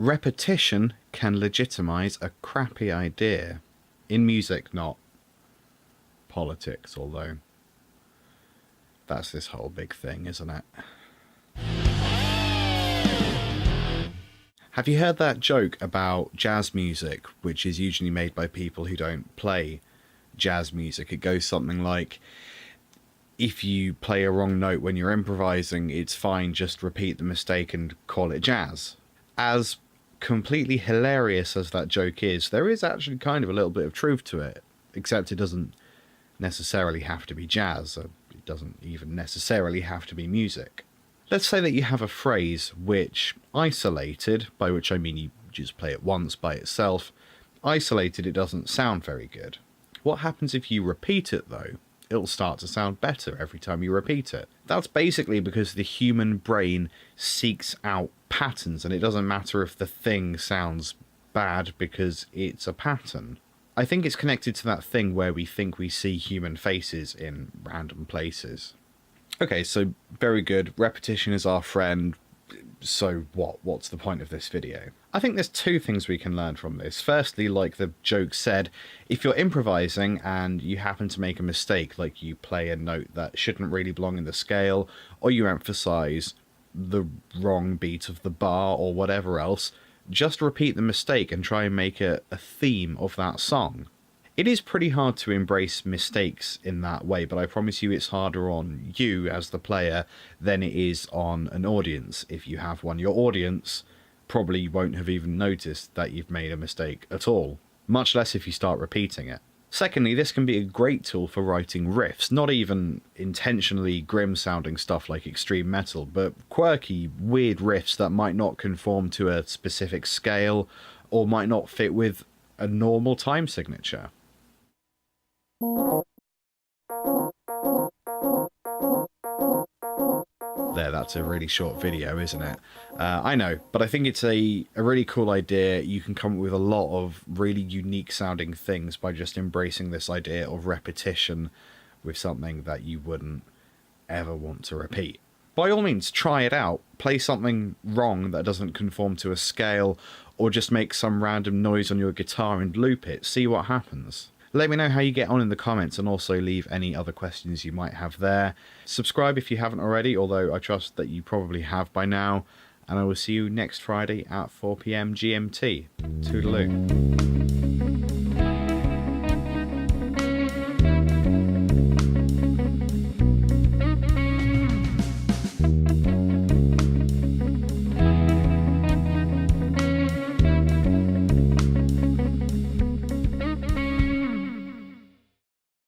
Repetition can legitimize a crappy idea. In music, not politics, although that's this whole big thing, isn't it? Have you heard that joke about jazz music, which is usually made by people who don't play jazz music? It goes something like, if you play a wrong note when you're improvising, it's fine, just repeat the mistake and call it jazz. As completely hilarious as that joke is, there is actually kind of a little bit of truth to it, except it doesn't necessarily have to be jazz. It doesn't even necessarily have to be music. Let's say that you have a phrase which, isolated, by which I mean you just play it once by itself, isolated, it doesn't sound very good. What happens if you repeat it though? It'll start to sound better every time you repeat it. That's basically because the human brain seeks out patterns, and it doesn't matter if the thing sounds bad because it's a pattern. I think it's connected to that thing where we think we see human faces in random places. Okay, so very good. Repetition is our friend. So what? What's the point of this video? I think there's two things we can learn from this. Firstly, like the joke said, if you're improvising and you happen to make a mistake, like you play a note that shouldn't really belong in the scale, or you emphasize the wrong beat of the bar or whatever else, just repeat the mistake and try and make it a theme of that song. It is pretty hard to embrace mistakes in that way, but I promise you it's harder on you as the player than it is on an audience, if you have one. Your audience probably won't have even noticed that you've made a mistake at all, much less if you start repeating it. Secondly, this can be a great tool for writing riffs, not even intentionally grim-sounding stuff like extreme metal, but quirky, weird riffs that might not conform to a specific scale or might not fit with a normal time signature. There, that's a really short video, isn't it? I know, but I think it's a really cool idea. You can come up with a lot of really unique sounding things by just embracing this idea of repetition with something that you wouldn't ever want to repeat. By all means, try it out. Play something wrong that doesn't conform to a scale, or just make some random noise on your guitar and loop it. See what happens. Let me know how you get on in the comments, and also leave any other questions you might have there. Subscribe if you haven't already, although I trust that you probably have by now. And I will see you next Friday at 4 PM GMT. Toodaloo.